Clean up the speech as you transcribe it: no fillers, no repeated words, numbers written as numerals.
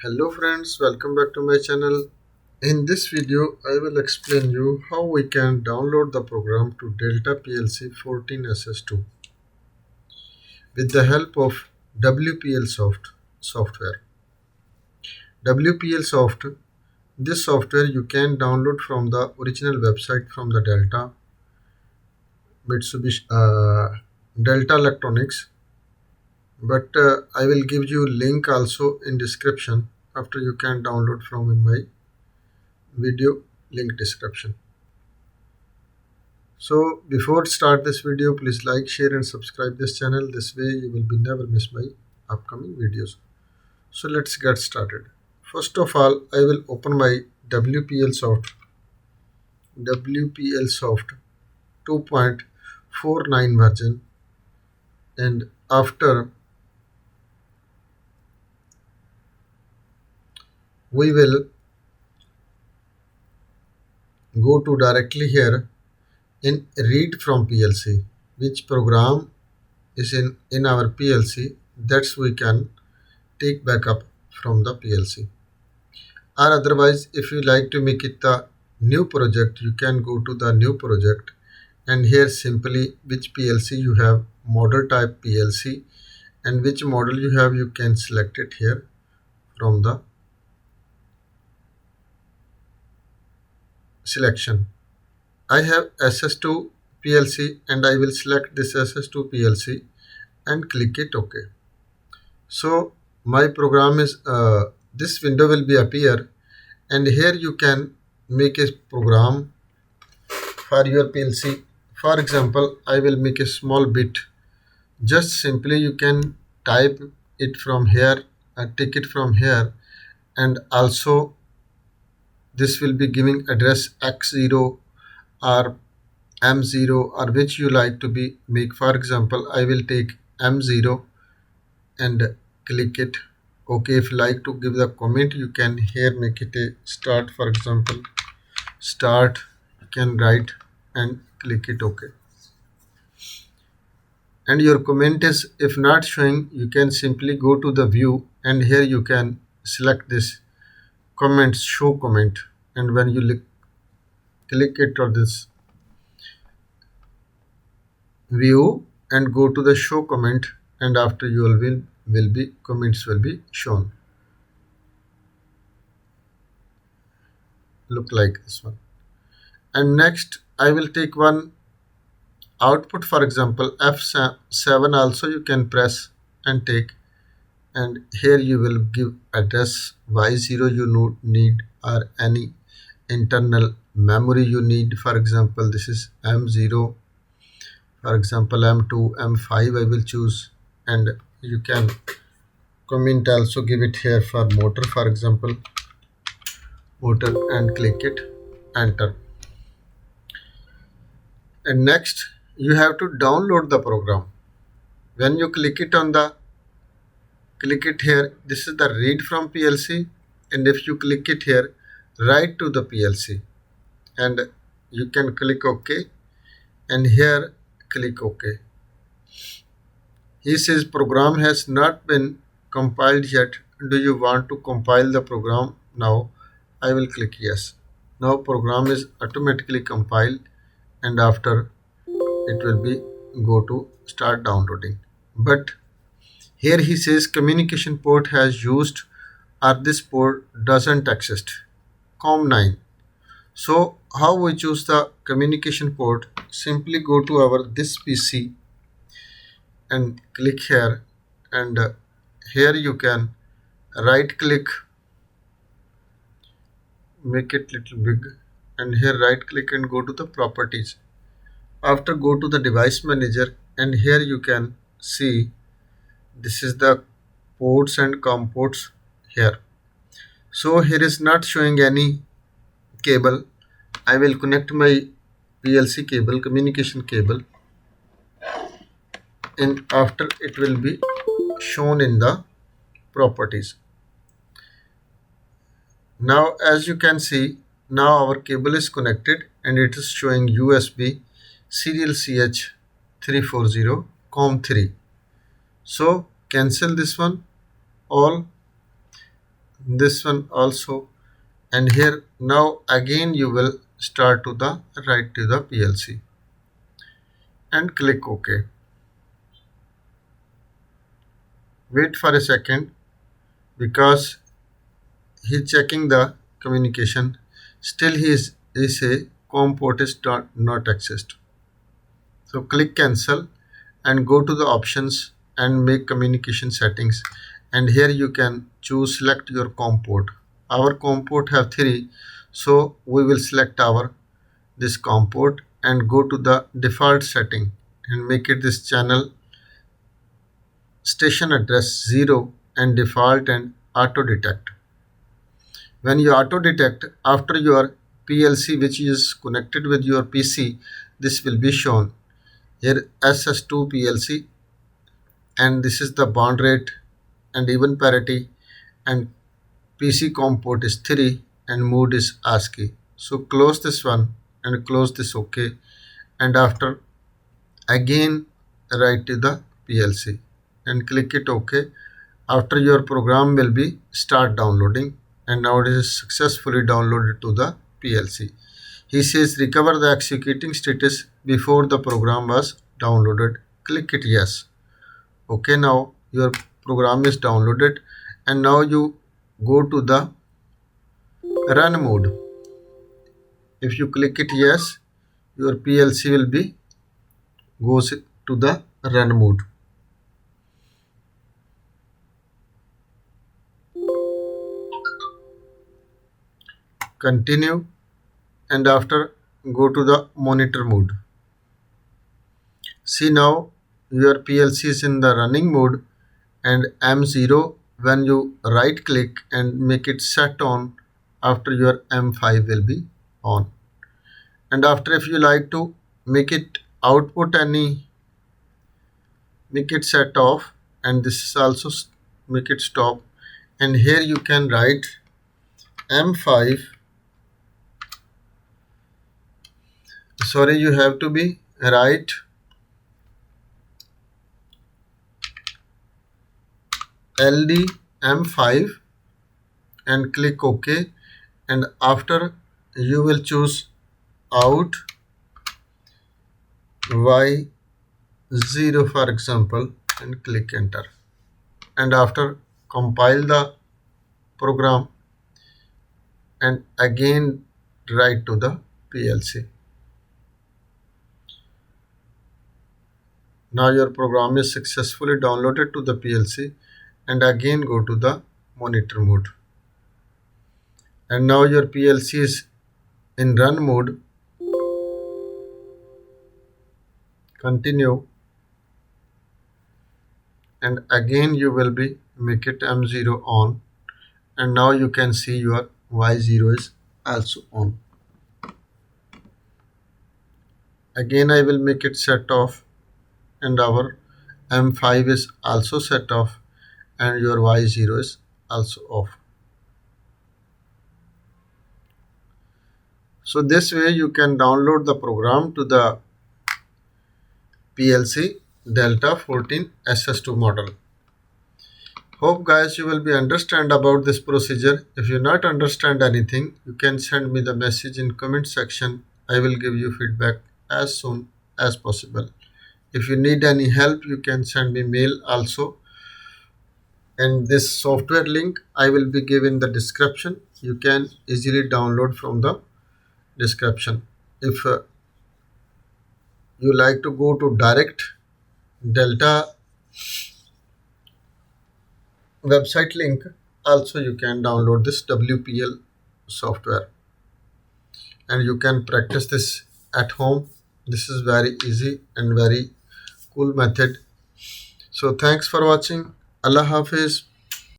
Hello friends, welcome back to my channel. In this video, I will explain you how we can download the program to Delta PLC 14SS2 with the help of WPLSoft software. WPLSoft, this software you can download from the original website from the Mitsubishi Delta Electronics, but I will give you link also in description after you can download from in my video link description. So before start this video, please like, share and subscribe this channel. This way you will be never miss my upcoming videos. So let's get started. First of all, I will open my WPLSoft 2.49 version, and after we will go to directly here in read from PLC, which program is in our PLC, that's we can take backup from the PLC. Or otherwise, if you like to make it the new project, you can go to the new project, and here simply which PLC you have, model type PLC, and which model you have, you can select it here from the selection. I have SS2 PLC and I will select this SS2 PLC and click it OK. So my program is this window will be appear, and here you can make a program for your PLC. For example, I will make a small bit. Just simply you can type it from here and take it from here, and also this will be giving address x0 or m0 or which you like to be make. For example, I will take m0 and click it OK. If you like to give the comment, you can here make it a start. For example, start, you can write and click it OK. And your comment is if not showing, you can simply go to the view, and here you can select this comments, show comment, and when you click it or this view and go to the show comment, and after you will be comments will be shown, look like this one. And next I will take one output, for example F7 also you can press and take, and here you will give address y0 you need, or any internal memory you need. For example, this is m0, for example m2, m5 I will choose, and you can comment also give it here for motor, for example motor, and click it enter. And next you have to download the program. When you click it on the click it here, this is the read from PLC, and if you click it here, write to the PLC, and you can click OK, and here click OK. He says program has not been compiled yet. Do you want to compile the program now? I will click yes. Now program is automatically compiled, and after it will be go to start downloading. But here he says communication port has used, or this port doesn't exist, COM9. So how we choose the communication port? Simply go to our this PC and click here, and here you can right click, make it little big, and here right click and go to the properties. After go to the device manager, and here you can see this is the ports and COM ports here. So here is not showing any cable. I will connect my PLC cable, communication cable, and after it will be shown in the properties. Now as you can see, now our cable is connected and it is showing USB serial CH340 COM3. So cancel this one all. this one also, and here now again you will start to the right to the PLC and click OK. Wait for a second because he's checking the communication. Still he say COM port is not accessed. So click cancel and go to the options and make communication settings, and here you can choose select your COM port. Our COM port have 3, so we will select our this COM port and go to the default setting and make it this channel station address 0 and default and auto detect. When you auto detect after your PLC which is connected with your PC, this will be shown here SS2 PLC, and this is the bond rate and even parity, and PC COM port is 3 and mode is ASCII. So close this one and close this OK, and after again write to the PLC and click it OK. After your program will be start downloading, and now it is successfully downloaded to the PLC. He says recover the executing status before the program was downloaded. Click it yes. Okay, now your program is downloaded, and now you go to the run mode. If you click it yes, your PLC will be goes to the run mode. Continue, and after go to the monitor mode. See now your PLC is in the running mode, and M0 when you right click and make it set on, after your M5 will be on. And after if you like to make it output any, make it set off, and this is also make it stop, and here you can write M5, sorry you have to be write LD M5 and click OK, and after you will choose out Y0 for example and click enter, and after compile the program and again write to the PLC. Now your program is successfully downloaded to the PLC, and again go to the monitor mode, and now your PLC is in run mode. Continue, and again you will be make it M0 on, and now you can see your Y0 is also on. Again I will make it set off, and our M5 is also set off, and your Y0 is also off. So this way you can download the program to the PLC Delta 14SS2 model. Hope guys you will be understand about this procedure. If you not understand anything, you can send me the message in comment section. I will give you feedback as soon as possible. If you need any help, you can send me mail also, and this software link I will be given the description. You can easily download from the description. If you like to go to direct Delta website link, also you can download this WPL software, and you can practice this at home. This is very easy and very cool method. So thanks for watching. Allah Hafiz.